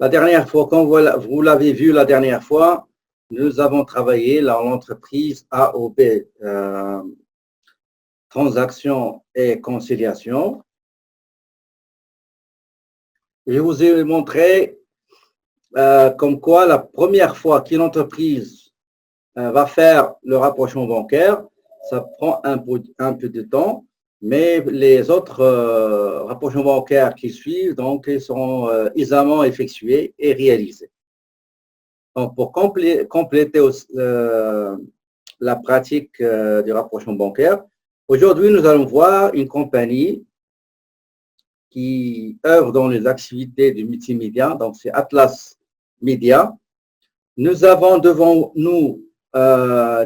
La dernière fois, comme vous l'avez vu la dernière fois, nous avons travaillé dans l'entreprise AOB, transaction et conciliation. Je vous ai montré comme quoi la première fois qu'une entreprise va faire le rapprochement bancaire, ça prend un peu de temps, mais les autres rapprochements bancaires qui suivent, donc, ils seront aisément effectués et réalisés. Donc, pour compléter la pratique du rapprochement bancaire, aujourd'hui, nous allons voir une compagnie qui œuvre dans les activités du multimédia, donc c'est Atlas Media. Nous avons devant nous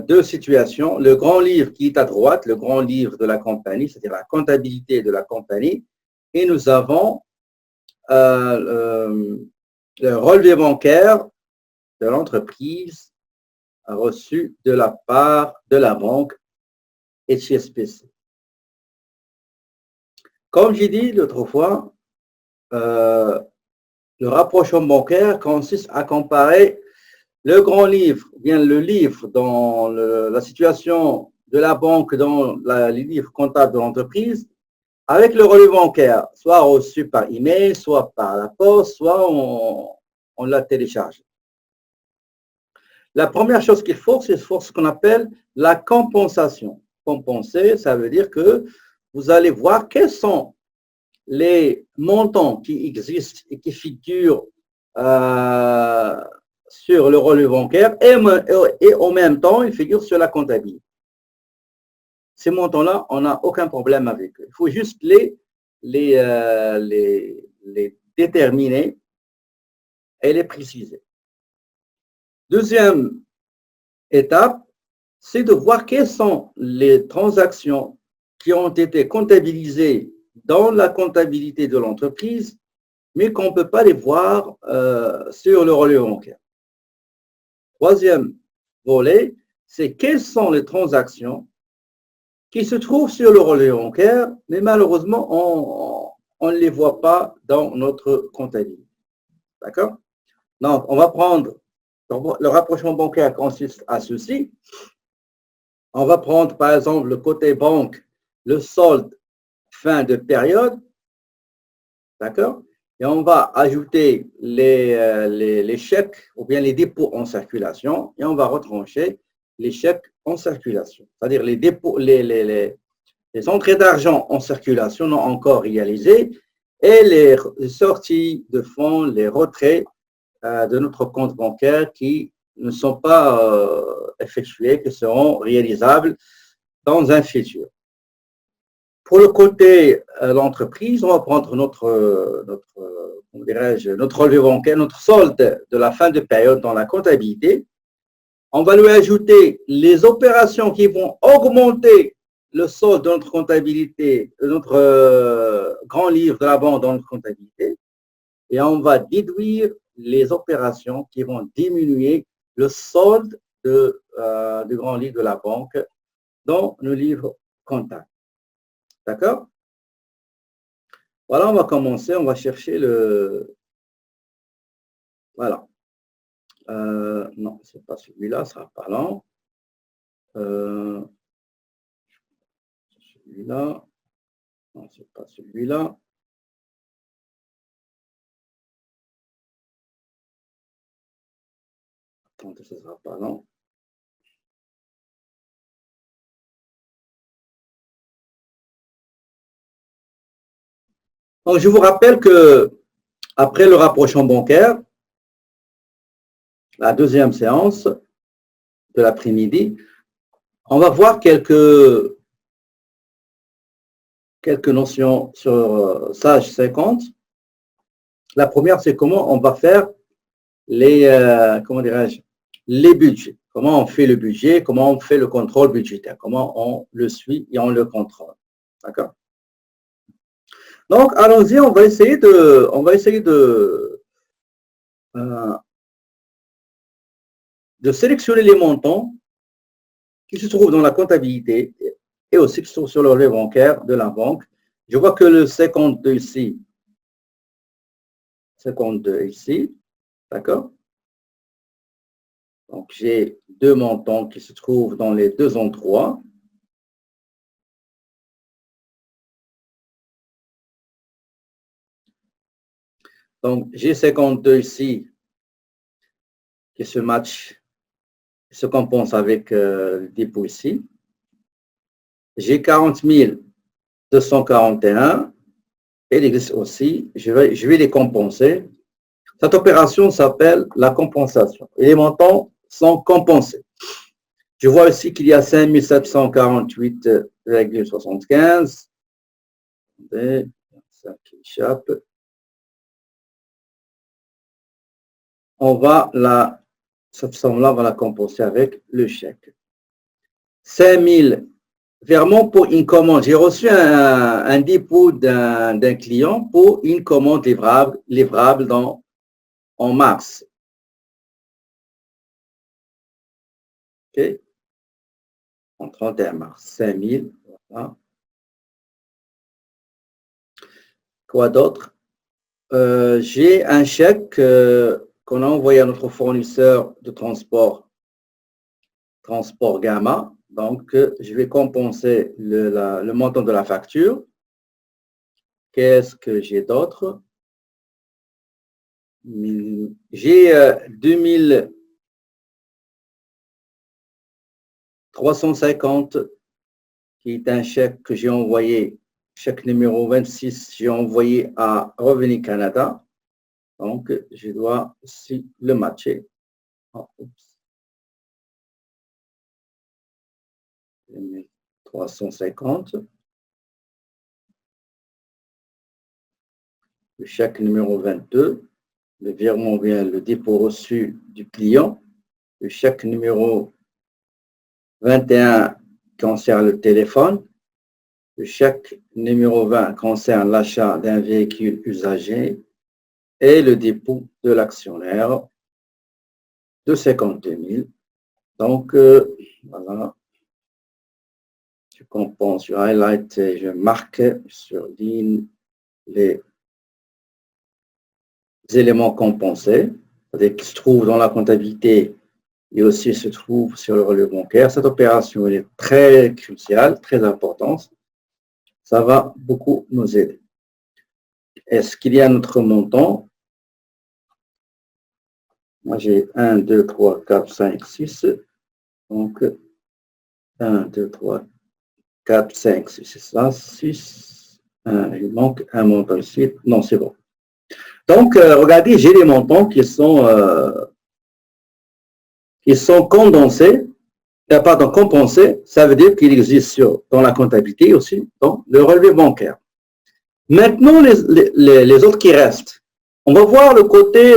deux situations. Le grand livre qui est à droite, le grand livre de la compagnie, c'est-à-dire la comptabilité de la compagnie, et nous avons le relevé bancaire de l'entreprise reçu de la part de la banque HSBC. Comme j'ai dit l'autre fois, le rapprochement bancaire consiste à comparer le grand livre, ou bien le livre dans la situation de la banque, dans les livres comptables de l'entreprise, avec le relevé bancaire, soit reçu par email, soit par la poste, soit on l'a téléchargé. La première chose qu'il faut, c'est ce qu'on appelle la compensation. Compenser, ça veut dire que vous allez voir quels sont les montants qui existent et qui figurent sur le relevé bancaire et en même temps, ils figurent sur la comptabilité. Ces montants-là, on n'a aucun problème avec eux. Il faut juste les déterminer et les préciser. Deuxième étape, c'est de voir quelles sont les transactions qui ont été comptabilisées dans la comptabilité de l'entreprise, mais qu'on ne peut pas les voir sur le relevé bancaire. Troisième volet, c'est quelles sont les transactions qui se trouvent sur le relevé bancaire, mais malheureusement, on ne les voit pas dans notre comptabilité. D'accord? Donc, on va prendre, le rapprochement bancaire consiste à ceci. On va prendre, par exemple, le côté banque, le solde fin de période. D'accord? Et on va ajouter les chèques ou bien les dépôts en circulation et on va retrancher les chèques en circulation. C'est-à-dire les dépôts, les entrées d'argent en circulation non encore réalisées et les sorties de fonds, les retraits de notre compte bancaire qui ne sont pas effectués, qui seront réalisables dans un futur. Pour le côté l'entreprise, on va prendre notre relevé bancaire, notre solde de la fin de période dans la comptabilité. On va lui ajouter les opérations qui vont augmenter le solde de notre comptabilité, de notre grand livre de la banque dans notre comptabilité. Et on va déduire les opérations qui vont diminuer le solde du grand livre de la banque dans le livre comptable. D'accord? Voilà, on va commencer, on va chercher le... Voilà. Non, ce n'est pas celui-là, ça sera pas lent. Celui-là. Non, ce n'est pas celui-là. Attendez, ce ne sera pas lent. Donc, je vous rappelle que après le rapprochement bancaire, la deuxième séance de l'après-midi, on va voir quelques notions sur Sage 50. La première, c'est comment on va faire les budgets. Comment on fait le budget, comment on fait le contrôle budgétaire, comment on le suit et on le contrôle. D'accord? Donc, allons-y, on va essayer de sélectionner les montants qui se trouvent dans la comptabilité et aussi qui sont sur le relevé bancaire de la banque. Je vois que le 52 ici, D'accord? Donc, j'ai deux montants qui se trouvent dans les deux endroits. Donc, j'ai 52 ici qui se match, se compense avec le dépôt ici. J'ai 40 241 et il existe aussi, je vais les compenser. Cette opération s'appelle la compensation. Et les montants sont compensés. Je vois ici qu'il y a 5748,75. Ça qui échappe. Cette somme-là, on va la compenser avec le chèque. 5000 virement pour une commande. J'ai reçu un dépôt d'un client pour une commande livrable en mars. OK? En 31 mars. 5000. Voilà. Quoi d'autre? J'ai un chèque qu'on a envoyé à notre fournisseur de transport Gamma. Donc, je vais compenser le montant de la facture. Qu'est-ce que j'ai d'autre? J'ai 2350 qui est un chèque que j'ai envoyé, chèque numéro 26, j'ai envoyé à Revenu Canada. Donc, je dois aussi le matcher. Oh, 350. Le chèque numéro 22. Le virement vient le dépôt reçu du client. Le chèque numéro 21 concerne le téléphone. Le chèque numéro 20 concerne l'achat d'un véhicule usagé et le dépôt de l'actionnaire de 52 000. Donc, voilà. Je compense, je highlight et je marque sur ligne les éléments compensés, c'est-à-dire qui se trouvent dans la comptabilité et aussi se trouvent sur le relevé bancaire. Cette opération elle est très cruciale, très importante. Ça va beaucoup nous aider. Est-ce qu'il y a un autre montant? Moi, j'ai 1, 2, 3, 4, 5, 6. Donc, 1, 2, 3, 4, 5, 6, c'est ça, 6. Il manque un montant ici. Non, c'est bon. Donc, regardez, j'ai les montants qui sont condensés, pardon, compensés. Ça veut dire qu'il existe dans la comptabilité aussi, dans le relevé bancaire. Maintenant, les autres qui restent. On va voir le côté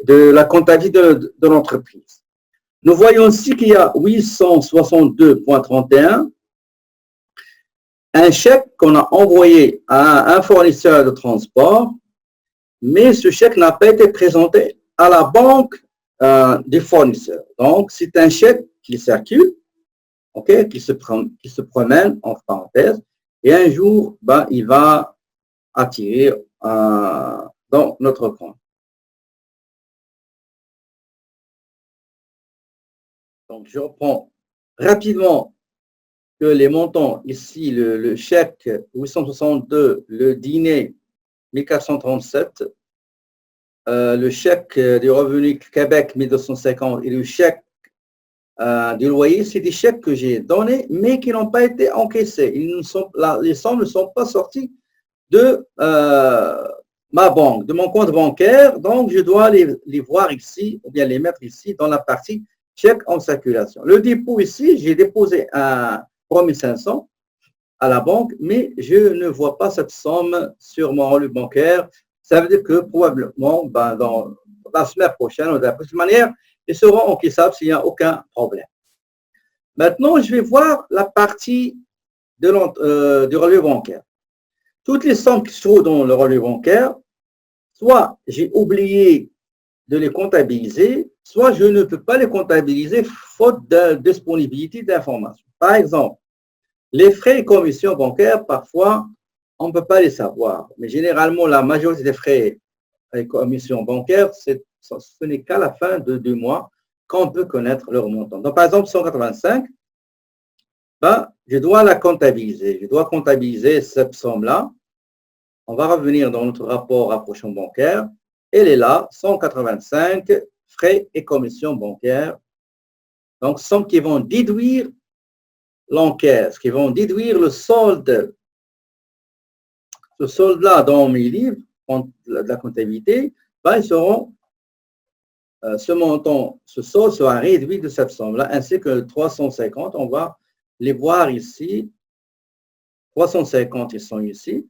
de la comptabilité de l'entreprise. Nous voyons ici qu'il y a 862,31, un chèque qu'on a envoyé à un fournisseur de transport, mais ce chèque n'a pas été présenté à la banque des fournisseurs. Donc, c'est un chèque qui circule, okay, qui se promène, en parenthèse, et un jour, il va attirer dans notre compte. Donc, je reprends rapidement que les montants ici, le chèque 862, le dîner 1437, le chèque du revenu Québec 1250 et le chèque du loyer, c'est des chèques que j'ai donnés, mais qui n'ont pas été encaissés. Les sommes ne sont pas sorties de ma banque, de mon compte bancaire, donc je dois les voir ici, ou bien les mettre ici dans la partie chèque en circulation. Le dépôt ici, j'ai déposé un 3500 à la banque, mais je ne vois pas cette somme sur mon relevé bancaire. Ça veut dire que probablement, dans la semaine prochaine, ou de la prochaine manière, ils seront encaissables s'il n'y a aucun problème. Maintenant, je vais voir la partie du relevé bancaire. Toutes les sommes qui se trouvent dans le relevé bancaire, soit j'ai oublié de les comptabiliser, soit je ne peux pas les comptabiliser faute de disponibilité d'informations. Par exemple, les frais et commissions bancaires, parfois, on ne peut pas les savoir. Mais généralement, la majorité des frais et commissions bancaires, ce n'est qu'à la fin de 2 mois qu'on peut connaître leur montant. Donc, par exemple, 185, ben, je dois la comptabiliser. Je dois comptabiliser cette somme-là. On va revenir dans notre rapport rapprochement bancaire. Elle est là, 185, frais et commissions bancaires. Donc, sommes qui vont déduire l'encaisse, qui vont déduire le solde. Ce solde-là, dans mes livres de la comptabilité, ben, ils seront, ce montant, ce solde sera réduit de cette somme-là, ainsi que 350, on va les voir ici. 350, ils sont ici.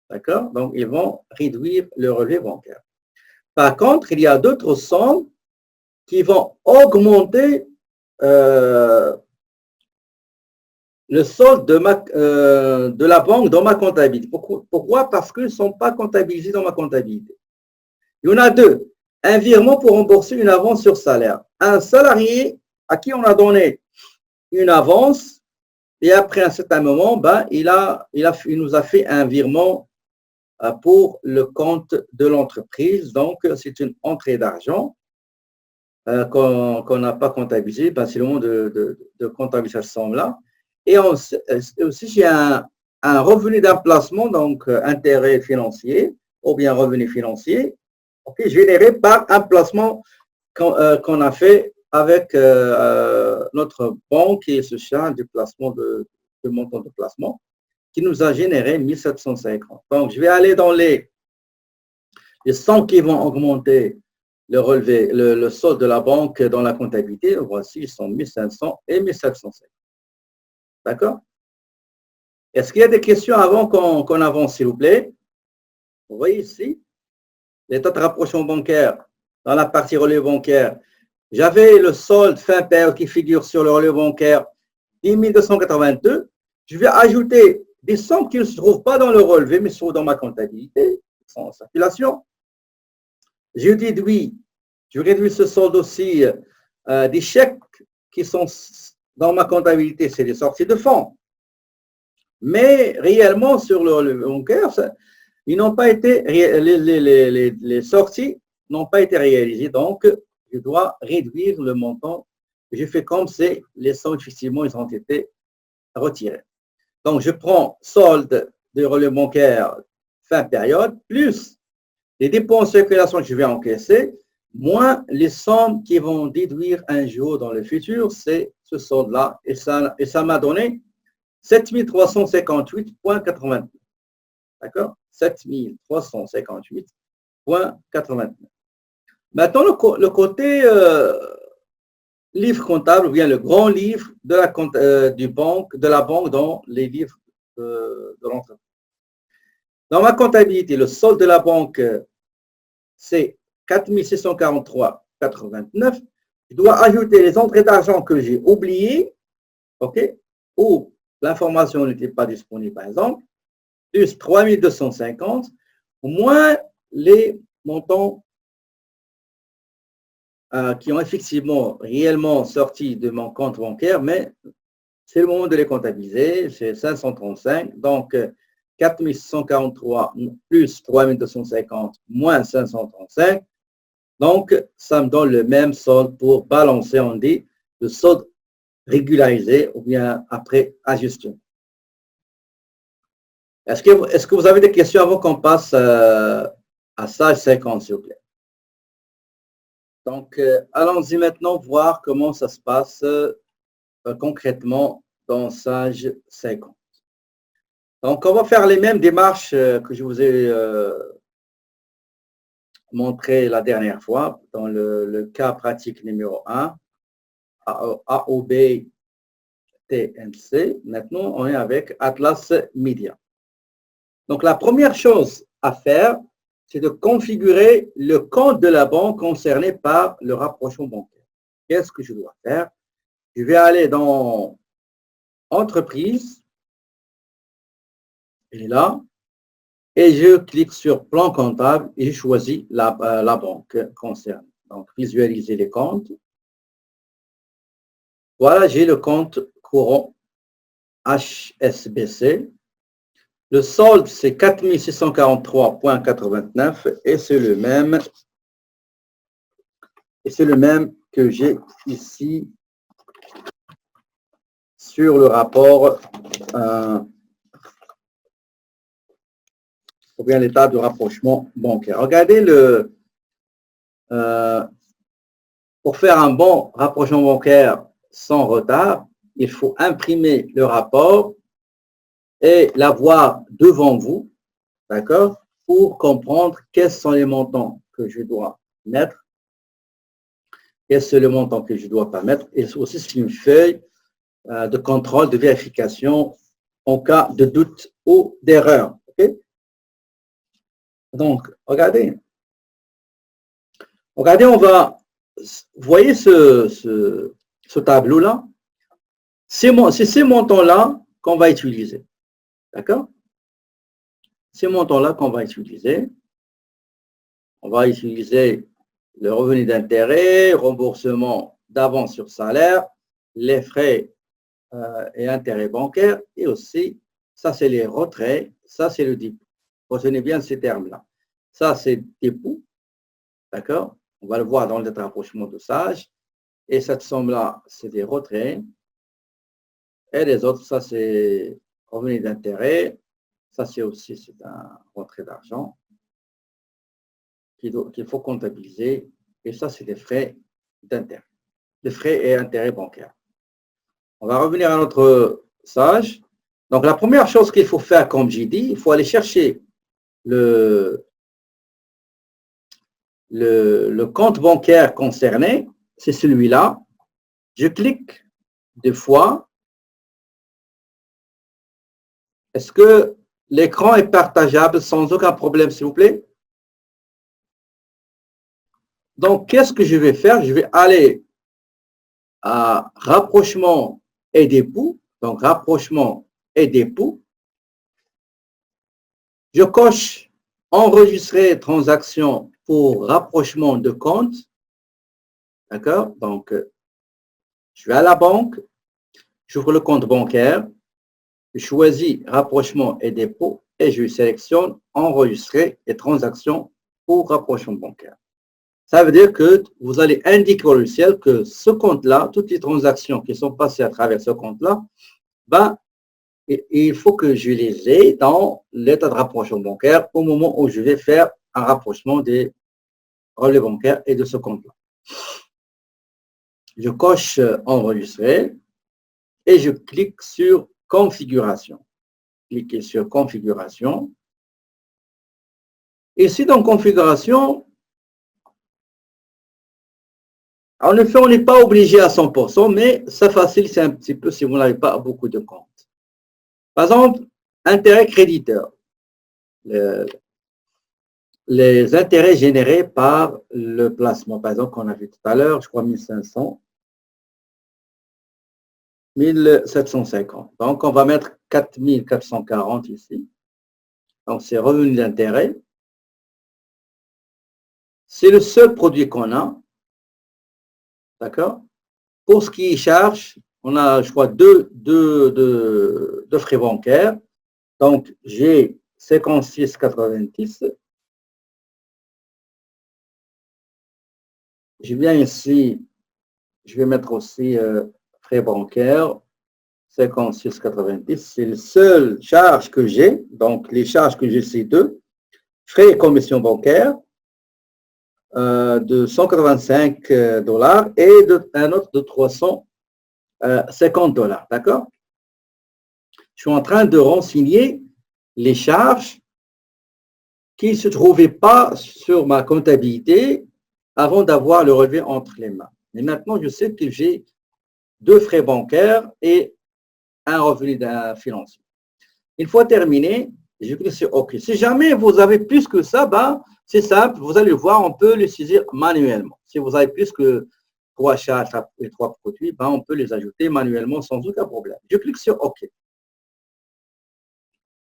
D'accord? Donc, ils vont réduire le relevé bancaire. Par contre, il y a d'autres sommes qui vont augmenter le solde de la banque dans ma comptabilité. Pourquoi? Parce qu'ils ne sont pas comptabilisés dans ma comptabilité. Il y en a deux. Un virement pour rembourser une avance sur salaire. Un salarié à qui on a donné une avance et après un certain moment, ben, il nous a fait un virement pour le compte de l'entreprise. Donc, c'est une entrée d'argent qu'on n'a pas comptabilisée. Ben, c'est le moment de comptabiliser cette somme-là. Et aussi, j'ai un revenu d'un placement, donc intérêt financier ou bien revenu financier, généré par un placement qu'on a fait avec notre banque qui se charge du placement de montant de placement, qui nous a généré 1750. Donc, je vais aller dans les sommes qui vont augmenter le relevé, le solde de la banque dans la comptabilité. Voici, ils sont 1500 et 1750. D'accord? Est-ce qu'il y a des questions avant qu'on avance, s'il vous plaît? Vous voyez ici, l'état de rapprochement bancaire, dans la partie relevé bancaire, j'avais le solde fin période qui figure sur le relevé bancaire, 10 282. Je vais ajouter des sommes qui ne se trouvent pas dans le relevé, mais sont dans ma comptabilité, sont en circulation. Je déduis, je réduis ce solde aussi des chèques qui sont dans ma comptabilité, c'est des sorties de fonds. Mais réellement, sur le relevé bancaire, ils n'ont pas été, les sorties n'ont pas été réalisées. Donc, je dois réduire le montant. Je fais comme c'est les sommes, effectivement, ils ont été retirés. Donc, je prends solde de relevé bancaire fin période, plus les dépenses de circulation que je vais encaisser, moins les sommes qui vont déduire un jour dans le futur, c'est ce solde-là. Et ça m'a donné 7358,89. D'accord? 7358,89. Maintenant, le côté livre comptable, ou bien le grand livre de la banque dans les livres de l'entreprise. Dans ma comptabilité, le solde de la banque, c'est 4643,89. Je dois ajouter les entrées d'argent que j'ai oubliées, ok, ou l'information n'était pas disponible, par exemple, plus 3250, moins les montants qui ont effectivement réellement sorti de mon compte bancaire, mais c'est le moment de les comptabiliser, c'est 535, donc 4643 plus 3250 moins 535, donc ça me donne le même solde pour balancer, on dit, le solde régularisé ou bien après ajustement. Est-ce que vous avez des questions avant qu'on passe à Sage 50, s'il vous plaît? Donc, allons-y maintenant voir comment ça se passe concrètement dans Sage 50. Donc, on va faire les mêmes démarches que je vous ai montré la dernière fois dans le cas pratique numéro 1, AOB TNC. Maintenant, on est avec Atlas Media. Donc, la première chose à faire, c'est de configurer le compte de la banque concerné par le rapprochement bancaire. Qu'est-ce que je dois faire? Je vais aller dans Entreprise, et là, et je clique sur Plan comptable et je choisis la banque concernée. Donc, visualiser les comptes. Voilà, j'ai le compte courant HSBC. Le solde, c'est 4643,89 et c'est le même. Et c'est le même que j'ai ici sur le rapport ou bien l'état de rapprochement bancaire. Regardez pour faire un bon rapprochement bancaire sans retard, il faut imprimer le rapport et l'avoir devant vous, d'accord, pour comprendre quels sont les montants que je dois mettre, quels sont les montants que je ne dois pas mettre, et aussi c'est une feuille de contrôle, de vérification en cas de doute ou d'erreur. Okay? Donc, regardez, on va, vous voyez ce tableau-là, c'est ces montants-là qu'on va utiliser. D'accord? Ces montants-là qu'on va utiliser. On va utiliser le revenu d'intérêt, remboursement d'avance sur salaire, les frais et intérêts bancaires, et aussi, ça c'est les retraits, ça c'est le dépôt. Retenez bien ces termes-là. Ça c'est dépôt, d'accord? On va le voir dans le rapprochement de SAGE. Et cette somme-là, c'est des retraits. Et les autres, ça c'est revenu d'intérêt. Ça c'est aussi un retrait d'argent qu'il faut comptabiliser. Et ça, c'est des frais d'intérêt, des frais et intérêts bancaires. On va revenir à notre SAGE. Donc, la première chose qu'il faut faire, comme j'ai dit, il faut aller chercher le compte bancaire concerné. C'est celui-là. Je clique 2 fois. Est-ce que l'écran est partageable sans aucun problème, s'il vous plaît? Donc, qu'est-ce que je vais faire? Je vais aller à rapprochement et dépôt. Donc, rapprochement et dépôt. Je coche enregistrer transaction pour rapprochement de compte. D'accord? Donc, je vais à la banque, j'ouvre le compte bancaire, je choisis rapprochement et dépôt et je sélectionne enregistrer et transaction pour rapprochement bancaire. Ça veut dire que vous allez indiquer au logiciel que ce compte-là, toutes les transactions qui sont passées à travers ce compte-là, ben, il faut que je les ai dans l'état de rapprochement bancaire au moment où je vais faire un rapprochement des relevés bancaires et de ce compte-là. Je coche enregistrer et je clique sur configuration. Cliquez sur configuration. Ici, dans configuration, en effet, on n'est pas obligé à 100%, mais ça facilite un petit peu si vous n'avez pas beaucoup de comptes. Par exemple, intérêt créditeur. Les intérêts générés par le placement. Par exemple, qu'on a vu tout à l'heure, je crois 1500, 1750. Donc, on va mettre 4440 ici. Donc, c'est revenu d'intérêt. C'est le seul produit qu'on a. D'accord? Pour ce qui est charge, on a, je crois, deux frais bancaires. Donc, j'ai 56,90. Je viens ici, je vais mettre aussi frais bancaires, 56,90. C'est le seul charge que j'ai. Donc, les charges que j'ai, c'est 2. Frais et commissions bancaires de 185 $ et un autre de 350 $. D'accord? Je suis en train de renseigner les charges qui ne se trouvaient pas sur ma comptabilité avant d'avoir le relevé entre les mains. Et maintenant, je sais que j'ai 2 frais bancaires et un revenu financier. Une fois terminé, je clique sur OK. Si jamais vous avez plus que ça, ben, c'est simple, vous allez voir, on peut les saisir manuellement. Si vous avez plus que 3 charges et 3 produits, ben, on peut les ajouter manuellement sans aucun problème. Je clique sur OK.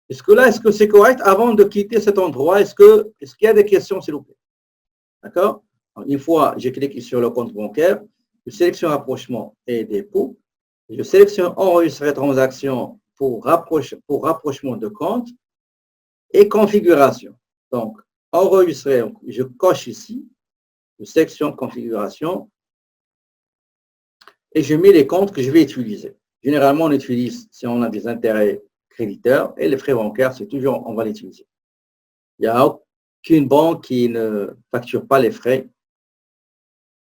Est-ce que c'est correct? Avant de quitter cet endroit, est-ce qu'il y a des questions, s'il vous plaît? D'accord? Une fois, je clique sur le compte bancaire, je sélectionne rapprochement et dépôt. Je sélectionne enregistrer transaction pour rapprochement de compte. et configuration. Donc, enregistrer, je coche ici, section configuration, et je mets les comptes que je vais utiliser. Généralement, on utilise, si on a des intérêts créditeurs, et les frais bancaires, c'est toujours, on va l'utiliser. Il n'y a aucune banque qui ne facture pas les frais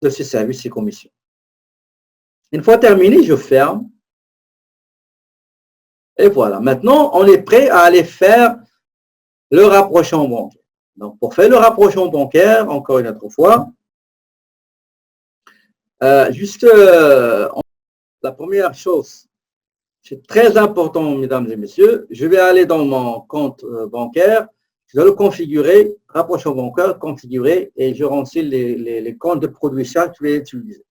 de ses services et commissions. Une fois terminé, je ferme. Et voilà. Maintenant, on est prêt à aller faire le rapprochement bancaire. Donc, pour faire le rapprochement bancaire, encore une autre fois, la première chose, c'est très important, mesdames et messieurs, je vais aller dans mon compte bancaire, je vais le configurer, rapprochement bancaire, configurer, et je remplis les comptes de produits charges que je vais utiliser.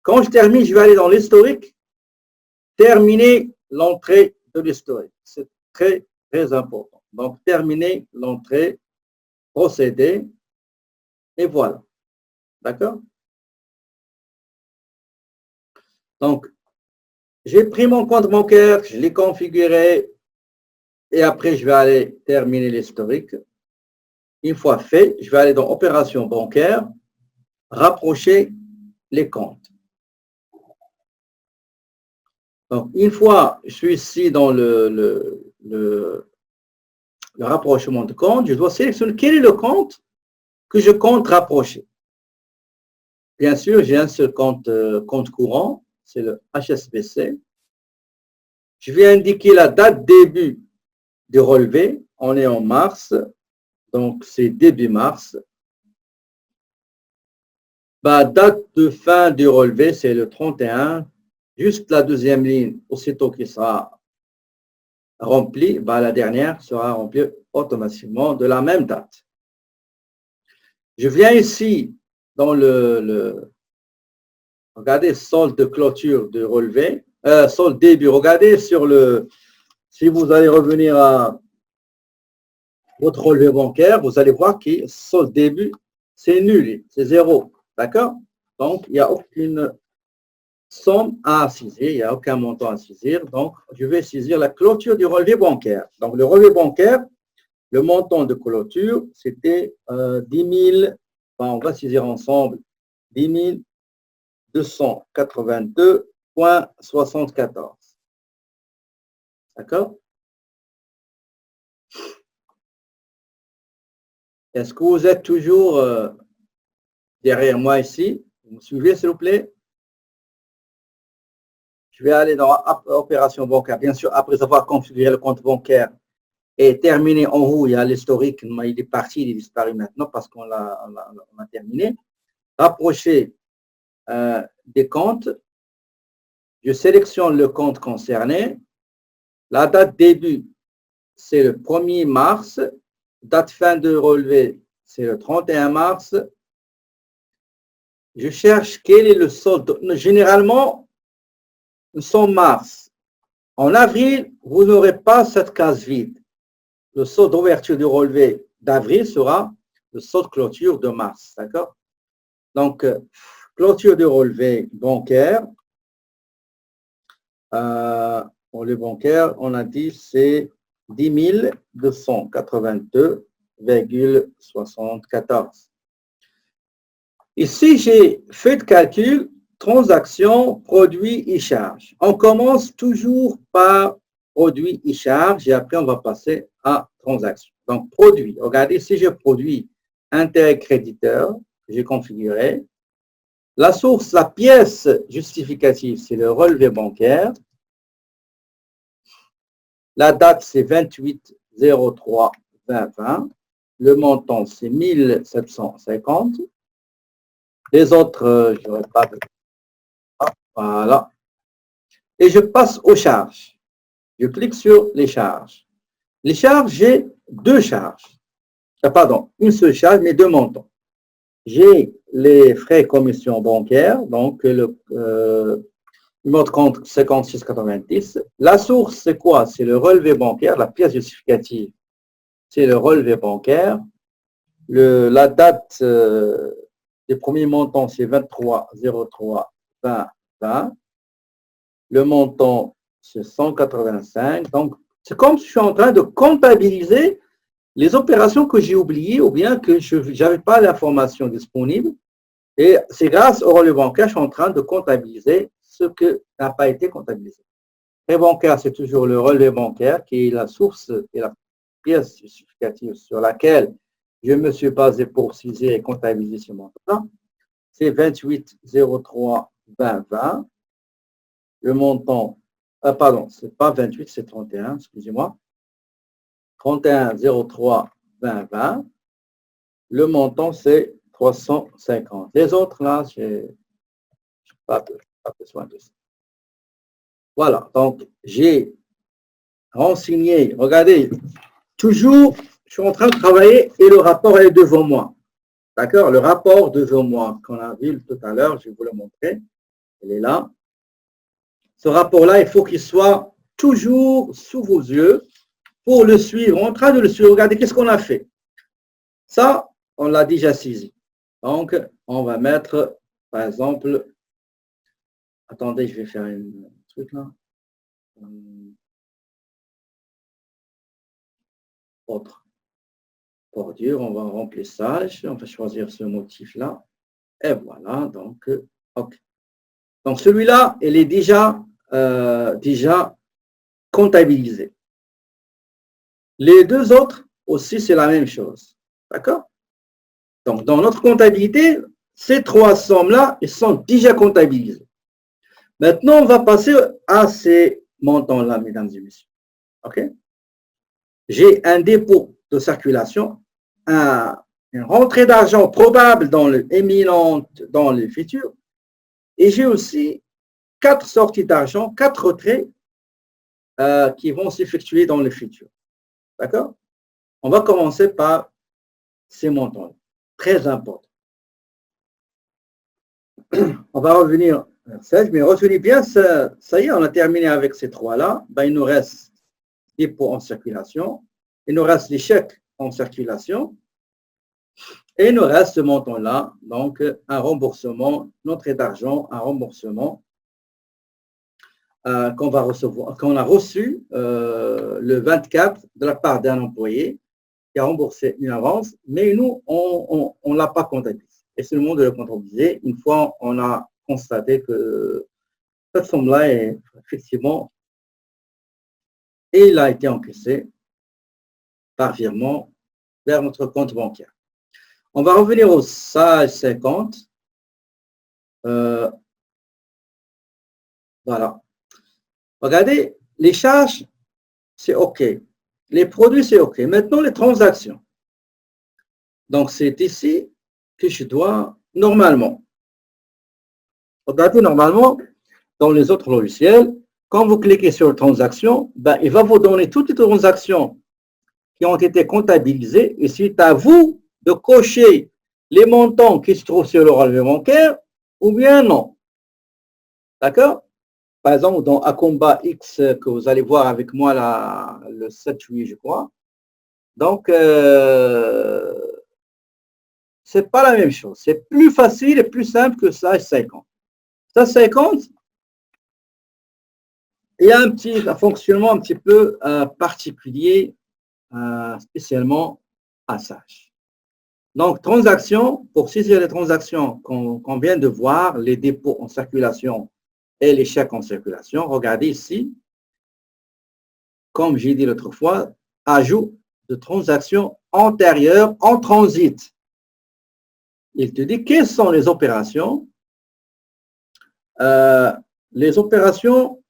Quand je termine, je vais aller dans l'historique, terminer l'entrée de l'historique. C'est très, très important. Donc, terminer l'entrée, procéder, et voilà. D'accord? Donc, j'ai pris mon compte bancaire, je l'ai configuré, et après, je vais aller terminer l'historique. Une fois fait, je vais aller dans Opération bancaire, rapprocher les comptes. Donc, une fois je suis ici dans le rapprochement de compte, je dois sélectionner quel est le compte que je compte rapprocher. Bien sûr, j'ai un seul compte courant, c'est le HSBC. Je vais indiquer la date début du relevé. On est en mars, donc c'est début mars. Date de fin du relevé, c'est le 31. Juste la deuxième ligne, aussitôt qu'il sera rempli, la dernière sera remplie automatiquement de la même date. Je viens ici dans regardez, solde de clôture de relevé, solde début. Regardez sur si vous allez revenir à votre relevé bancaire, vous allez voir que solde début, c'est nul, c'est zéro. D'accord? Donc, il n'y a aucune somme à saisir, il n'y a aucun montant à saisir. Donc, je vais saisir la clôture du relevé bancaire. Donc, le relevé bancaire, le montant de clôture, c'était 10 000, on va saisir ensemble 10 282,74. D'accord? Est-ce que vous êtes toujours derrière moi ici? Vous me suivez, s'il vous plaît? Je vais aller dans Opération bancaire. Bien sûr, après avoir configuré le compte bancaire et terminé en haut, il y a l'historique. Il est parti, il est disparu maintenant parce qu'on a terminé. Rapprocher des comptes. Je sélectionne le compte concerné. La date début, c'est le 1er mars. Date fin de relevé, c'est le 31 mars. Je cherche quel est le solde. Généralement, nous sommes mars. En avril, vous n'aurez pas cette case vide. Le solde d'ouverture du relevé d'avril sera le solde clôture de mars. D'accord? Donc, clôture du relevé bancaire. Le bancaire, on a dit, c'est 10 282,74. Ici, j'ai fait de calcul, transaction, produit et charge. On commence toujours par produit et charge et après, on va passer à transaction. Donc, produit. Regardez, si je produis intérêt créditeur, j'ai configuré. La source, la pièce justificative, c'est le relevé bancaire. La date, c'est 28/03/2020. Le montant, c'est 1750. Les autres, je n'aurai pas de... Voilà. Et je passe aux charges. Je clique sur les charges. Les charges, j'ai deux charges. Pardon, une seule charge, mais deux montants. J'ai les frais commission bancaire, donc le numéro de compte 56,90. La source, c'est quoi? C'est le relevé bancaire, la pièce justificative, c'est le relevé bancaire. La date des premiers montants, c'est 23/03/2020. Le montant, c'est 185. Donc, c'est comme si je suis en train de comptabiliser les opérations que j'ai oubliées ou bien que je n'avais pas l'information disponible. Et c'est grâce au relevé bancaire, je suis en train de comptabiliser ce qui n'a pas été comptabilisé. Le bancaire, c'est toujours le relevé bancaire qui est la source et la pièce justificative sur laquelle je me suis basé pour saisir et comptabiliser ce montant-là. C'est 28 03 20 20. Le montant, pardon, c'est pas 28, c'est 31, excusez-moi. 31 03 20 20. Le montant, c'est 350. Les autres, là, je n'ai pas besoin de ça. Voilà, donc j'ai renseigné, regardez, toujours, je suis en train de travailler et le rapport est devant moi. D'accord? Le rapport devant moi, qu'on a vu tout à l'heure, je vais vous le montrer. Il est là. Ce rapport-là, il faut qu'il soit toujours sous vos yeux pour le suivre. En train de le suivre, regardez, qu'est-ce qu'on a fait? Ça, on l'a déjà saisi. Donc, on va mettre, par exemple, attendez, je vais faire un truc là. Autre. Bordure, on va remplissage, on va choisir ce motif-là. Et voilà, donc, OK. Donc, celui-là, il est déjà comptabilisé. Les deux autres aussi, c'est la même chose. D'accord? Donc, dans notre comptabilité, ces trois sommes-là, ils sont déjà comptabilisées. Maintenant, on va passer à ces montants-là, mesdames et messieurs. OK? J'ai un dépôt de circulation, une rentrée d'argent probable dans le éminente dans le futur, et j'ai aussi 4 sorties d'argent, 4 retraits qui vont s'effectuer dans le futur. D'accord? On va commencer par ces montants, très importants. On va revenir vers 16, mais retenez bien, ça y est, on a terminé avec ces trois-là. Ben, il nous reste les dépôts en circulation, il nous reste les chèques en circulation, et il nous reste ce montant-là, donc un remboursement, notre d'argent, un remboursement qu'on va recevoir, qu'on a reçu le 24 de la part d'un employé qui a remboursé une avance, mais nous, on ne l'a pas comptabilisé. Et c'est le moment de le comptabiliser une fois on a constaté que cette somme-là est effectivement, et il a été encaissé par virement vers notre compte bancaire. On va revenir au SAG 50. Voilà. Regardez, les charges, c'est OK. Les produits, c'est OK. Maintenant, les transactions. Donc, c'est ici que je dois, normalement, regardez, normalement, dans les autres logiciels, quand vous cliquez sur transaction, ben, il va vous donner toutes les transactions qui ont été comptabilisées et c'est à vous de cocher les montants qui se trouvent sur le relevé bancaire ou bien non. D'accord? Par exemple, dans Acomba X que vous allez voir avec moi là, le 7 juillet, je crois. Donc, c'est pas la même chose. C'est plus facile et plus simple que ça, 50. Ça, 50, il y a un fonctionnement un petit peu particulier, spécialement à Sage. Donc, transactions, pour saisir les transactions qu'on vient de voir, les dépôts en circulation et les chèques en circulation, regardez ici, comme j'ai dit l'autre fois, ajout de transactions antérieures en transit. Il te dit quelles sont les opérations. Les opérations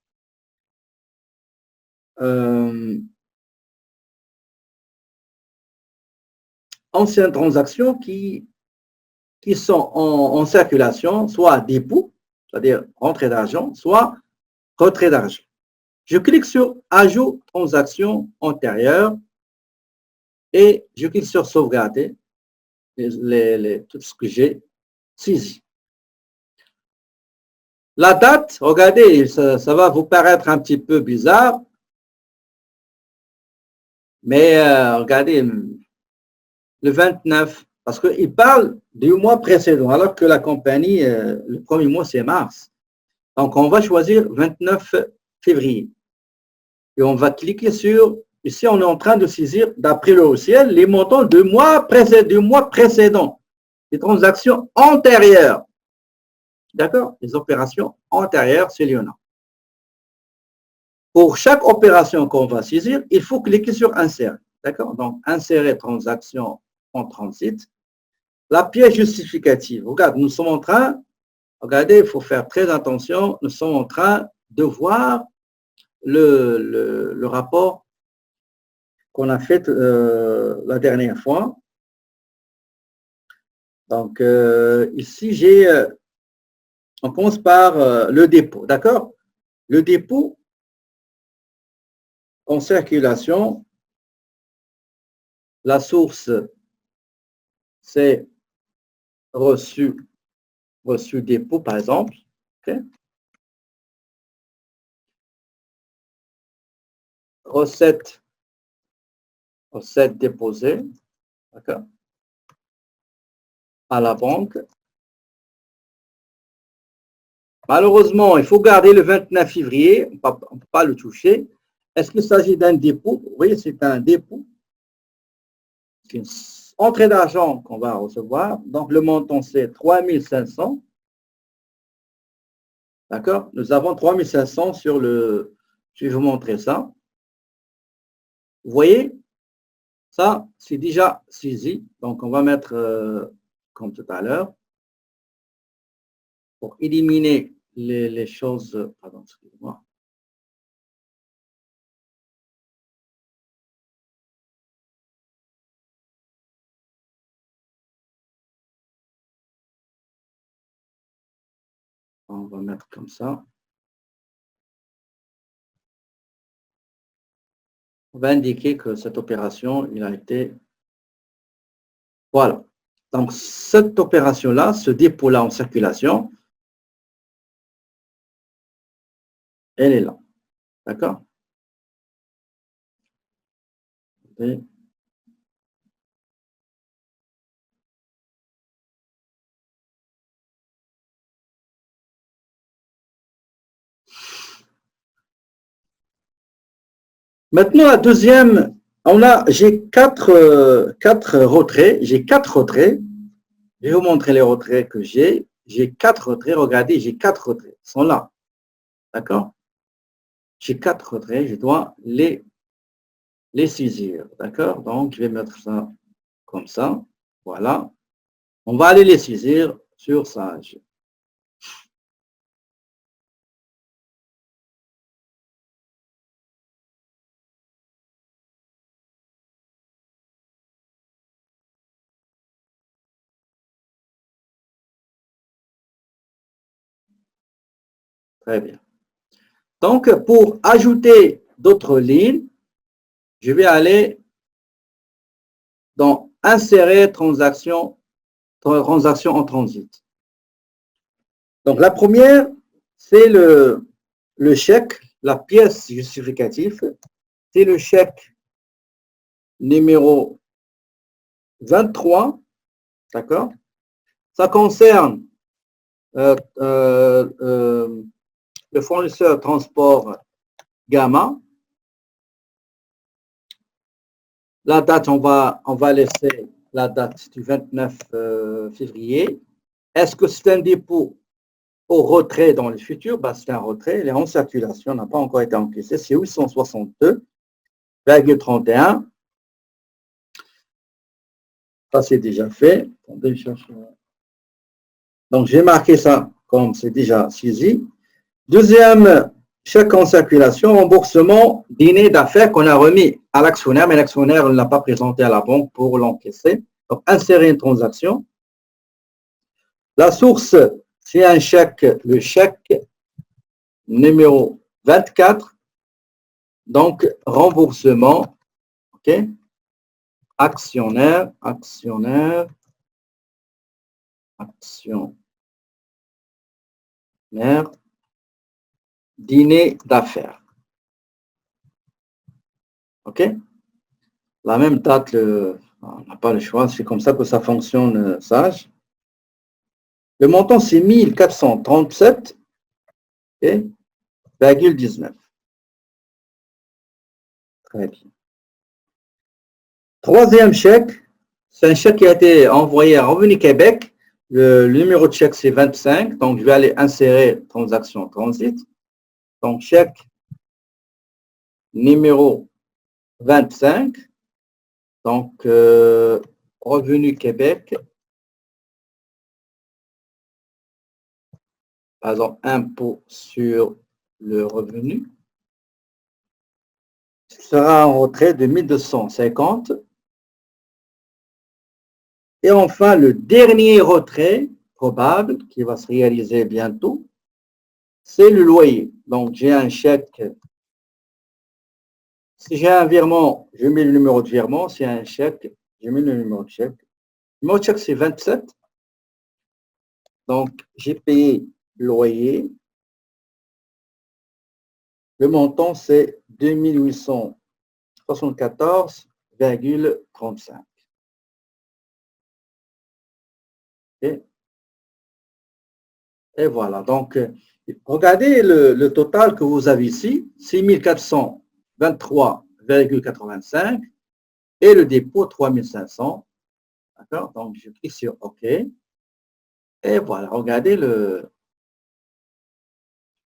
anciennes transactions qui sont en circulation, soit dépôt, c'est-à-dire entrée d'argent, soit retrait d'argent. Je clique sur Ajout transaction antérieure et je clique sur Sauvegarder tout ce que j'ai saisi. La date, regardez, ça va vous paraître un petit peu bizarre, mais regardez, le 29, parce qu'il parle du mois précédent, alors que la compagnie, le premier mois, c'est mars. Donc, on va choisir 29 février. Et on va cliquer sur Ici, on est en train de saisir, d'après le logiciel, les montants de mois précédents, les transactions antérieures. D'accord? Les opérations antérieures, c'est Léonard. Pour chaque opération qu'on va saisir, il faut cliquer sur Insérer. D'accord? Donc, insérer transaction en transit. La pièce justificative. Regarde, nous sommes en train, regardez, il faut faire très attention, nous sommes en train de voir le rapport qu'on a fait la dernière fois. Donc, ici, on commence par le dépôt, d'accord? Le dépôt en circulation, la source, c'est reçu dépôt, par exemple. Okay? Recette déposée, d'accord? À la banque. Malheureusement, il faut garder le 29 février, on ne peut pas le toucher. Est-ce qu'il s'agit d'un dépôt? Vous voyez, c'est un dépôt. C'est une entrée d'argent qu'on va recevoir. Donc, le montant, c'est 3500. D'accord? Nous avons 3500 sur le... Je vais vous montrer ça. Vous voyez? Ça, c'est déjà saisi. Donc, on va mettre, comme tout à l'heure, pour éliminer les choses... Pardon, excusez-moi. On va mettre comme ça. On va indiquer que cette opération, il a été... Voilà. Donc, cette opération-là, ce dépôt-là en circulation, elle est là. D'accord? Maintenant, la deuxième, j'ai quatre retraits. J'ai 4 retraits. Je vais vous montrer les retraits que j'ai. J'ai 4 retraits. Regardez, j'ai 4 retraits. Ils sont là. D'accord? J'ai 4 retraits. Je dois les saisir. D'accord? Donc, je vais mettre ça comme ça. Voilà. On va aller les saisir sur Sage. Très bien. Donc, pour ajouter d'autres lignes, je vais aller dans Insérer transaction en transit. Donc, la première, c'est le chèque, la pièce justificative, c'est le chèque numéro 23, d'accord? Ça concerne le fournisseur transport Gamma. La date, on va laisser la date du 29 février. Est-ce que c'est un dépôt au retrait dans le futur? Ben, c'est un retrait, il est en circulation, n'a pas encore été encaissé, c'est 862,31. Ça, c'est déjà fait. Donc, j'ai marqué ça comme c'est déjà saisi. Deuxième chèque en circulation, remboursement dîner d'affaires qu'on a remis à l'actionnaire, mais l'actionnaire ne l'a pas présenté à la banque pour l'encaisser. Donc, insérer une transaction. La source, c'est un chèque, le chèque numéro 24. Donc, remboursement, OK? Actionnaire, dîner d'affaires. OK? La même date, on n'a pas le choix, c'est comme ça que ça fonctionne, Sage. Le montant, c'est 1437,19. Très bien. Troisième chèque, c'est un chèque qui a été envoyé à Revenu Québec. Le numéro de chèque, c'est 25. Donc, je vais aller insérer transaction transit. Donc, chèque numéro 25. Donc, Revenu Québec. Par exemple, impôt sur le revenu. Ce sera un retrait de 1250. Et enfin, le dernier retrait probable qui va se réaliser bientôt, c'est le loyer. Donc, j'ai un chèque. Si j'ai un virement, je mets le numéro de virement. Si j'ai un chèque, je mets le numéro de chèque. Le numéro de chèque, c'est 27. Donc, j'ai payé le loyer. Le montant, c'est 2874,35. Et voilà. Donc, regardez le total que vous avez ici, 6423,85 et le dépôt 3500. D'accord? Donc, je clique sur OK. Et voilà, regardez le.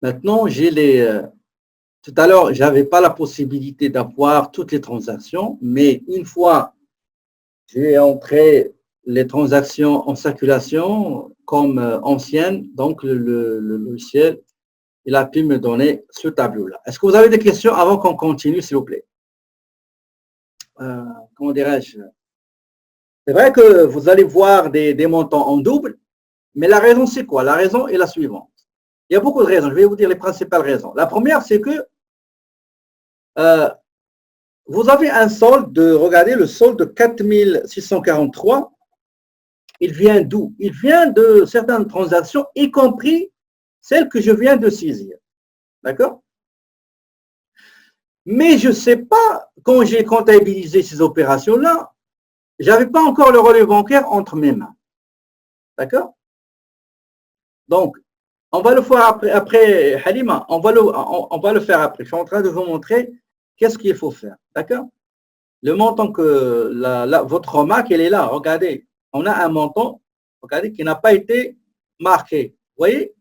Maintenant, j'ai les. Tout à l'heure, je n'avais pas la possibilité d'avoir toutes les transactions, mais une fois j'ai entré les transactions en circulation comme anciennes, donc le logiciel, il a pu me donner ce tableau-là. Est-ce que vous avez des questions avant qu'on continue, s'il vous plaît? Comment dirais-je? C'est vrai que vous allez voir des montants en double, mais la raison, c'est quoi? La raison est la suivante. Il y a beaucoup de raisons. Je vais vous dire les principales raisons. La première, c'est que vous avez un solde de, regardez, le solde de 4643. Il vient d'où? Il vient de certaines transactions, y compris celles que je viens de saisir. D'accord? Mais je ne sais pas, quand j'ai comptabilisé ces opérations-là, je n'avais pas encore le relevé bancaire entre mes mains. D'accord? Donc, on va le faire après Halima, on va le faire après. Je suis en train de vous montrer qu'est-ce qu'il faut faire. D'accord? Le montant que votre remarque, elle est là. Regardez, on a un montant, regardez, qui n'a pas été marqué. Vous voyez?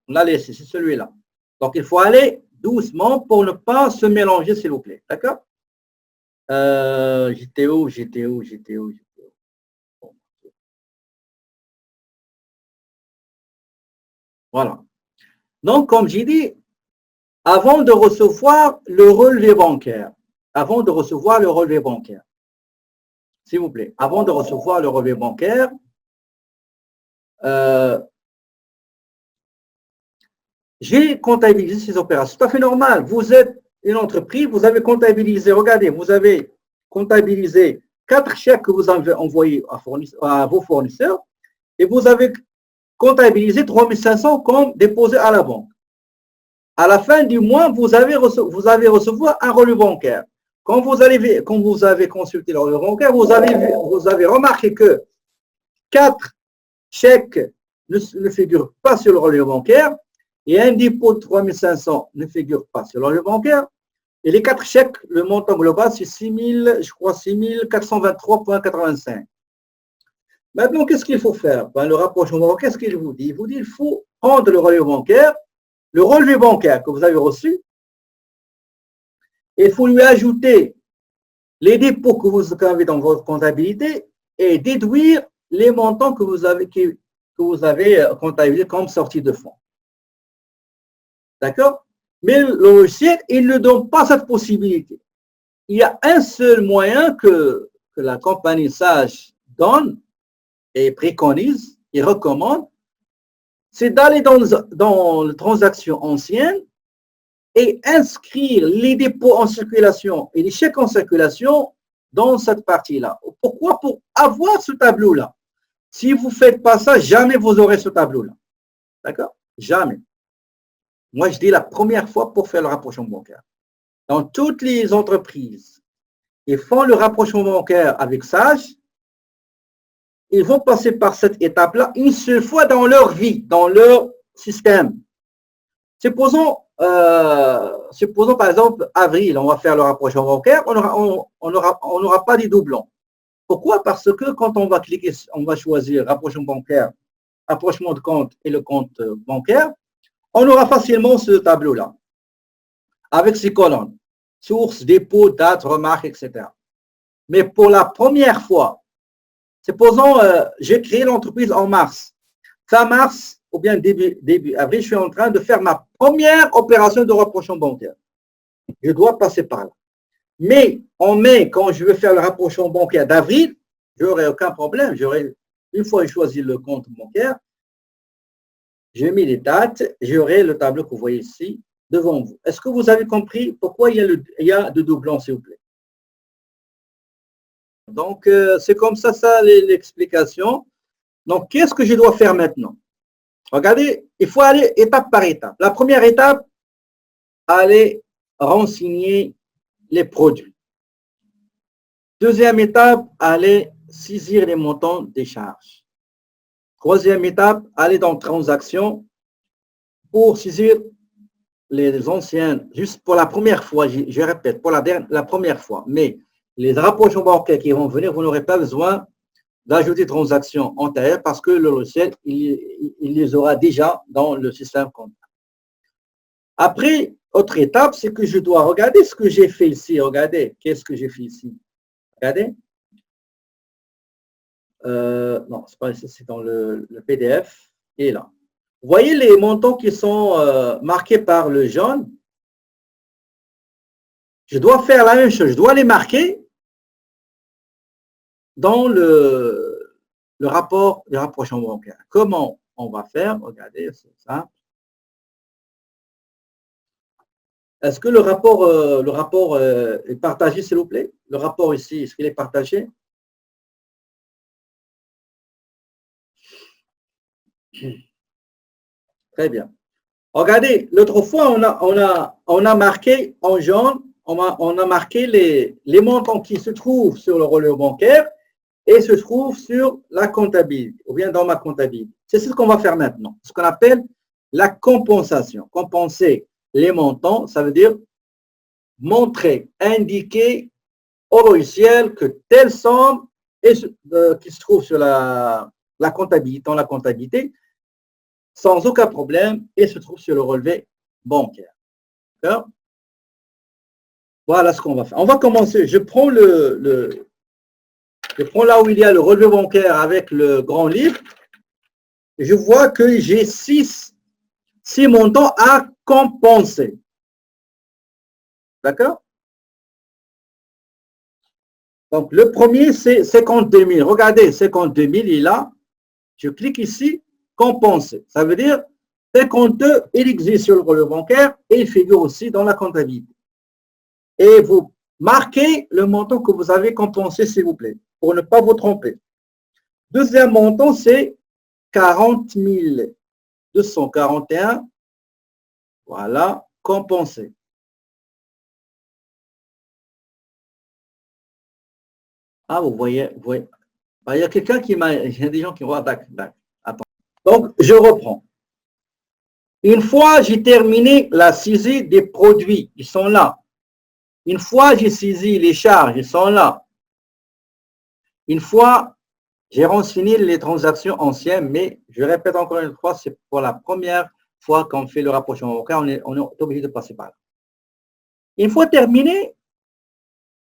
On l'a laissé, c'est celui-là. Donc, il faut aller doucement pour ne pas se mélanger, s'il vous plaît. D'accord? J'étais où? Voilà. Donc, comme j'ai dit, avant de recevoir le relevé bancaire, s'il vous plaît, avant de recevoir le relevé bancaire, j'ai comptabilisé ces opérations. C'est tout à fait normal. Vous êtes une entreprise, vous avez comptabilisé, regardez, vous avez comptabilisé 4 chèques que vous avez envoyés à vos fournisseurs et vous avez comptabilisé 3500 comme déposé à la banque. À la fin du mois, vous allez recevoir un relevé bancaire. Quand vous avez consulté le relevé bancaire, vous avez remarqué que 4 chèques ne figurent pas sur le relevé bancaire et un dépôt de 3500 ne figure pas sur le relevé bancaire. Et les 4 chèques, le montant global, c'est 6423,85. Maintenant, qu'est-ce qu'il faut faire? Le rapprochement bancaire, qu'est-ce qu'il vous dit? Il vous dit qu'il faut prendre le relevé bancaire que vous avez reçu, et il faut lui ajouter les dépôts que vous avez dans votre comptabilité et déduire les montants que vous avez comptabilisés comme sortie de fonds. D'accord? Mais le logiciel, il ne donne pas cette possibilité. Il y a un seul moyen que la compagnie Sage donne et préconise et recommande, c'est d'aller dans les transactions anciennes et inscrire les dépôts en circulation et les chèques en circulation dans cette partie-là. Pourquoi? Pour avoir ce tableau-là. Si vous ne faites pas ça, jamais vous aurez ce tableau-là. D'accord? Jamais. Moi, je dis la première fois pour faire le rapprochement bancaire. Dans toutes les entreprises, ils font le rapprochement bancaire avec Sage, ils vont passer par cette étape-là une seule fois dans leur vie, dans leur système. Supposons par exemple, avril, on va faire le rapprochement bancaire, on n'aura pas des doublons. Pourquoi? Parce que quand on va cliquer, on va choisir rapprochement bancaire, rapprochement de compte et le compte bancaire, on aura facilement ce tableau-là, avec ces colonnes, source, dépôt, date, remarque, etc. Mais pour la première fois, supposons j'ai créé l'entreprise en mars. Fin mars ou bien début avril, je suis en train de faire ma première opération de rapprochement bancaire. Je dois passer par là. Mais en mai, quand je veux faire le rapprochement bancaire d'avril, je n'aurai aucun problème. Une fois que j'ai choisi le compte bancaire, j'ai mis les dates, j'aurai le tableau que vous voyez ici devant vous. Est-ce que vous avez compris pourquoi il y a deux doublons, s'il vous plaît? Donc, c'est comme ça l'explication. Donc, qu'est-ce que je dois faire maintenant? Regardez, il faut aller étape par étape. La première étape, aller renseigner les produits. Deuxième étape, aller saisir les montants des charges. Troisième étape, aller dans transactions pour saisir les anciennes, juste pour la première fois, je répète, pour la première fois. Mais les rapprochements bancaires qui vont venir, vous n'aurez pas besoin d'ajouter transactions antérieures parce que le logiciel, il les aura déjà dans le système comptable. Après, autre étape, c'est que je dois regarder ce que j'ai fait ici. Regardez, qu'est-ce que j'ai fait ici? Regardez. Non, c'est pas ici, c'est dans le PDF. Et là. Vous voyez les montants qui sont marqués par le jaune? Je dois faire la même chose. Je dois les marquer dans le rapport de rapprochement bancaire. Comment on va faire? Regardez, c'est ça. Est-ce que le rapport est partagé, s'il vous plaît? Le rapport ici, est-ce qu'il est partagé? Très bien. Regardez, l'autre fois, on a marqué en jaune, on a marqué les montants qui se trouvent sur le relevé bancaire et se trouvent sur la comptabilité, ou bien dans ma comptabilité. C'est ce qu'on va faire maintenant, ce qu'on appelle la compensation. Compenser les montants, ça veut dire montrer, indiquer au logiciel que telle somme qui se trouve sur la comptabilité, dans la comptabilité, sans aucun problème, et se trouve sur le relevé bancaire. Voilà ce qu'on va faire. On va commencer. Je prends je prends là où il y a le relevé bancaire avec le grand livre. Et je vois que j'ai six montants à compenser. D'accord? Donc, le premier, c'est 52 000. Regardez, 52 000, il est là. Je clique ici, compenser. Ça veut dire 52, il existe sur le relevé bancaire et il figure aussi dans la comptabilité. Et vous marquez le montant que vous avez compensé, s'il vous plaît, pour ne pas vous tromper. Deuxième montant, c'est 40 241. Voilà, compensé. Ah, vous voyez. Bah, il y a quelqu'un qui m'a. Il y a des gens qui voient. D'accord. Attends. Donc, je reprends. Une fois j'ai terminé la saisie des produits, ils sont là. Une fois j'ai saisi les charges, ils sont là. Une fois j'ai renseigné les transactions anciennes, mais je répète encore une fois, c'est pour la première fois qu'on fait le rapprochement bancaire, on est obligé de passer par là. Une fois terminé,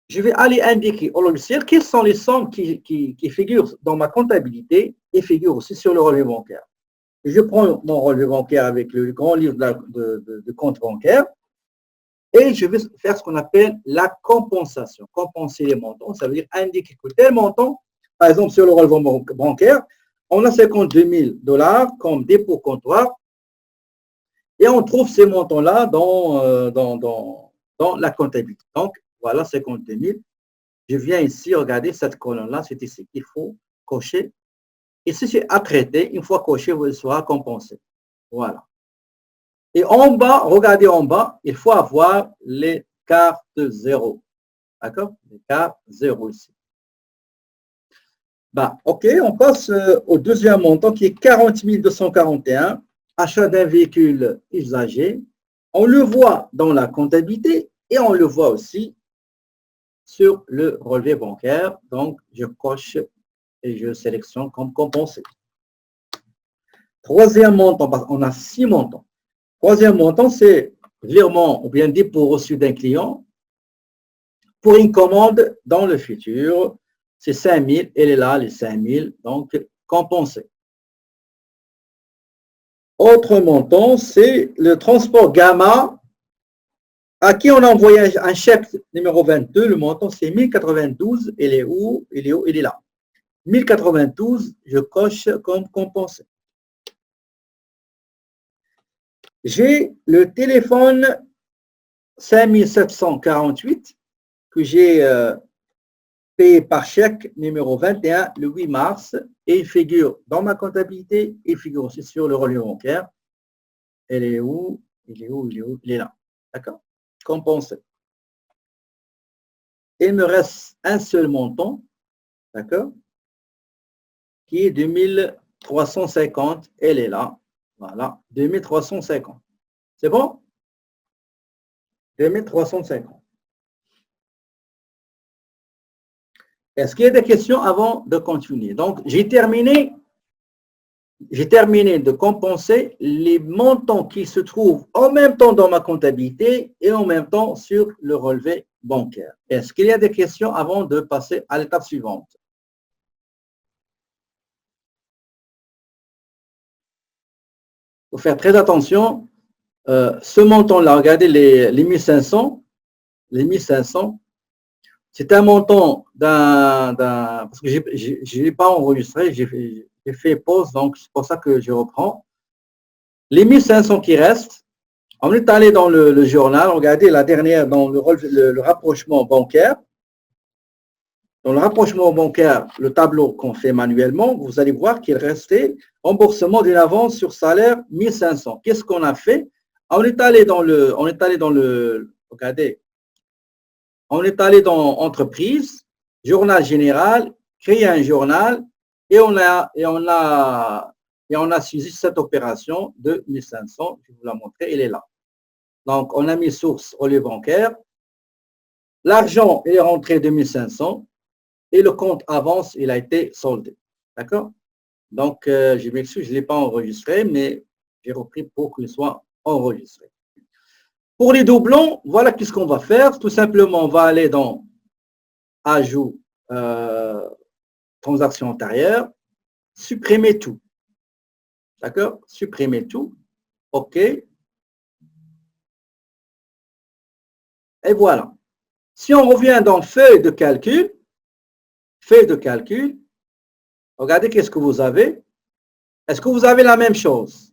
je vais aller indiquer au logiciel quelles sont les sommes qui figurent dans ma comptabilité et figurent aussi sur le relevé bancaire. Je prends mon relevé bancaire avec le grand livre de compte bancaire et je vais faire ce qu'on appelle la compensation. Compenser les montants, ça veut dire indiquer que tel montant, par exemple sur le relevé bancaire, on a 52 000 $ comme dépôt comptoir et on trouve ces montants-là dans la comptabilité. Donc, voilà 52 000. Je viens ici, regardez cette colonne-là, c'est ici qu'il faut cocher. Ici, c'est à traiter. Une fois coché, il sera compensé. Voilà. Et en bas, regardez en bas, il faut avoir les cartes 0. D'accord? Les cartes 0 ici. Bah, OK, on passe au deuxième montant qui est 40 241, achat d'un véhicule usagé. On le voit dans la comptabilité et on le voit aussi sur le relevé bancaire. Donc, je coche et je sélectionne comme compensé. Troisième montant, on a 6 montants. Troisième montant, c'est virement ou bien dépôt reçu d'un client pour une commande dans le futur. C'est 5 000, elle est là, les 5 000, donc compensé. Autre montant, c'est le transport Gamma à qui on a envoyé un chèque numéro 22. Le montant, c'est 1092. Il est où? Il est où? Il est là. 1092, je coche comme compensé. J'ai le téléphone 5748 que j'ai payé par chèque numéro 21 le 8 mars et il figure dans ma comptabilité, il figure aussi sur le relevé bancaire. Elle est où? Il est où? Il est où? Il est là. D'accord? Compensé. Il me reste un seul montant, d'accord, qui est 2350. Elle est là. Voilà, 2350. C'est bon? 2350. Est-ce qu'il y a des questions avant de continuer? Donc, j'ai terminé de compenser les montants qui se trouvent en même temps dans ma comptabilité et en même temps sur le relevé bancaire. Est-ce qu'il y a des questions avant de passer à l'étape suivante? Il faut faire très attention. Ce montant-là, regardez les 1500, les 1500, c'est un montant parce que je n'ai pas enregistré, j'ai fait pause, donc c'est pour ça que je reprends. Les 1500 qui restent, on est allé dans le journal, regardez la dernière, dans le rapprochement bancaire. Dans le rapprochement bancaire, le tableau qu'on fait manuellement, vous allez voir qu'il restait remboursement d'une avance sur salaire 1500. Qu'est-ce qu'on a fait? Regardez, on est allé dans entreprise, journal général, créer un journal et on a saisi cette opération de 1500. Je vais vous la montrer, elle est là. Donc, on a mis source au lieu bancaire. L'argent est rentré de 1500 et le compte avance, il a été soldé. D'accord? Donc, je m'excuse, je ne l'ai pas enregistré, mais j'ai repris pour qu'il soit enregistré. Pour les doublons, voilà ce qu'on va faire. Tout simplement, on va aller dans Ajout, transaction antérieure, supprimer tout. D'accord? Supprimer tout. OK. Et voilà. Si on revient dans feuille de calcul, regardez qu'est-ce que vous avez. Est-ce que vous avez la même chose?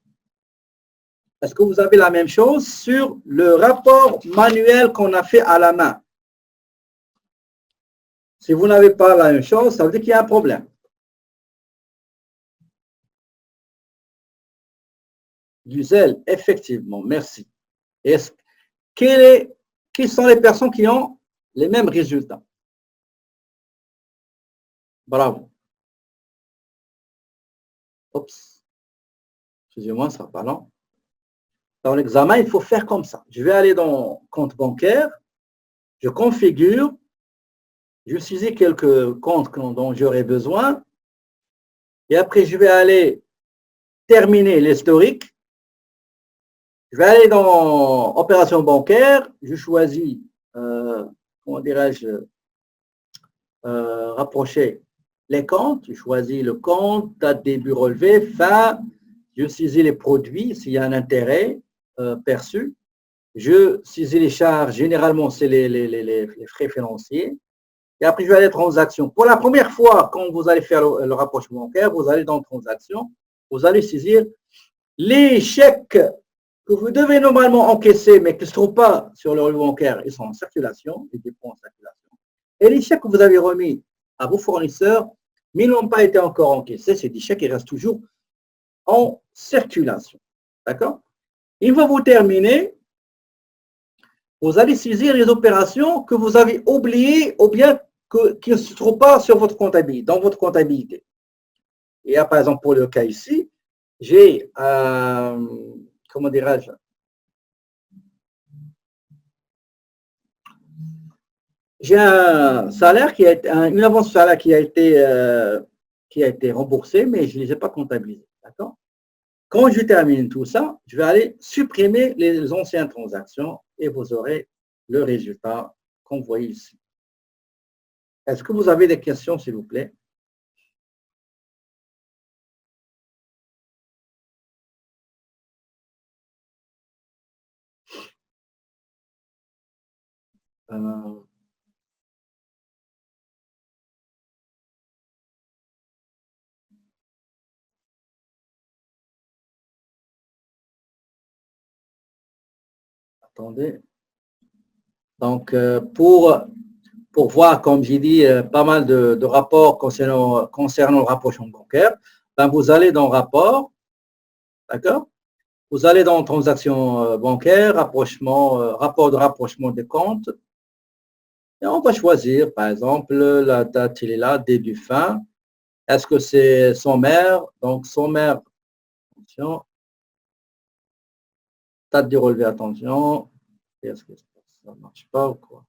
Est-ce que vous avez la même chose sur le rapport manuel qu'on a fait à la main? Si vous n'avez pas la même chose, ça veut dire qu'il y a un problème. Guzel, effectivement, merci. Qui sont les personnes qui ont les mêmes résultats? Bravo. Oups. Excusez-moi, ça va pas lent. Dans l'examen, il faut faire comme ça. Je vais aller dans compte bancaire, je configure, je saisis quelques comptes dont j'aurai besoin, et après, je vais aller terminer l'historique. Je vais aller dans opération bancaire, je choisis, comment dirais-je, rapprocher les comptes, je choisis le compte, date début relevé, fin, je saisis les produits s'il y a un intérêt perçu, je saisis les charges, généralement c'est les frais financiers, et après je vais aller transactions. Pour la première fois, quand vous allez faire le rapprochement bancaire, vous allez dans transactions, vous allez saisir les chèques que vous devez normalement encaisser, mais qui ne se trouvent pas sur le relevé bancaire, ils sont en circulation, les dépôts en circulation. Et les chèques que vous avez remis à vos fournisseurs, mais ils n'ont pas été encore encaissés, c'est des chèques qui restent toujours en circulation. D'accord? Une fois vous terminez, vous allez saisir les opérations que vous avez oubliées ou bien qui ne se trouvent pas sur votre comptabilité, dans votre comptabilité. Et là, par exemple, pour le cas ici, j'ai, comment dirais-je, j'ai un salaire une avance salaire qui a été remboursée, mais je ne les ai pas comptabilisés. D'accord? Quand je termine tout ça, je vais aller supprimer les anciennes transactions et vous aurez le résultat qu'on voit ici. Est-ce que vous avez des questions, s'il vous plaît? Euh, Attendez. Donc, pour voir, comme j'ai dit, pas mal de rapports concernant le rapprochement bancaire, ben vous allez dans rapport, d'accord? Vous allez dans transactions bancaires, rapport de rapprochement des comptes, et on va choisir, par exemple, la date, il est là, début, fin. Est-ce que c'est sommaire? Donc, sommaire, attention, date du relevé, attention. Est-ce que ça ne marche pas ou quoi?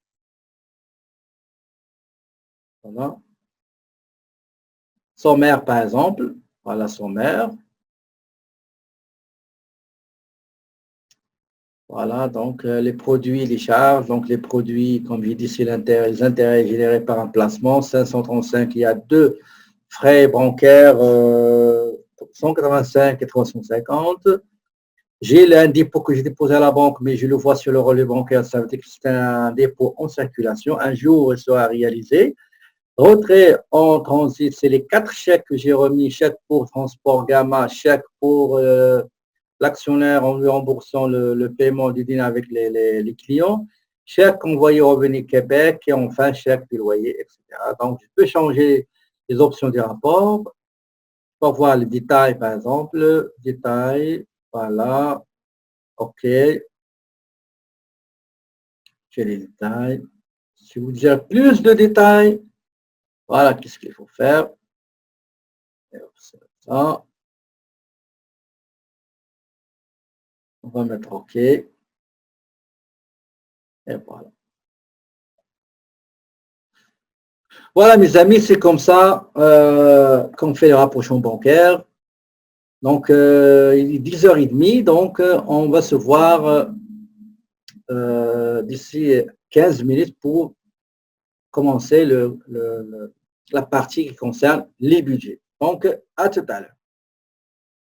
Voilà. Sommaire, par exemple. Voilà, sommaire. Voilà, donc les produits, les charges. Donc, les produits, comme j'ai dit, c'est les intérêts générés par un placement. 535, il y a deux frais bancaires, 185 et 350. J'ai un dépôt que j'ai déposé à la banque, mais je le vois sur le relevé bancaire. Ça veut dire que c'est un dépôt en circulation. Un jour, il sera réalisé. Retrait en transit, c'est les 4 chèques que j'ai remis, chèque pour transport gamma, chèque pour l'actionnaire en lui remboursant le paiement du dîner avec les clients, chèque envoyé au Revenu Québec et enfin chèque du loyer, etc. Donc, je peux changer les options du rapport pour voir les détails, par exemple, détails, voilà, OK, j'ai les détails. Si vous désirez plus de détails, voilà, qu'est-ce qu'il faut faire. Ça. On va mettre OK. Et voilà. Voilà, mes amis, c'est comme ça qu'on fait le rapprochement bancaire. Donc, il est 10h30, donc on va se voir d'ici 15 minutes pour commencer la partie qui concerne les budgets. Donc, à tout à l'heure.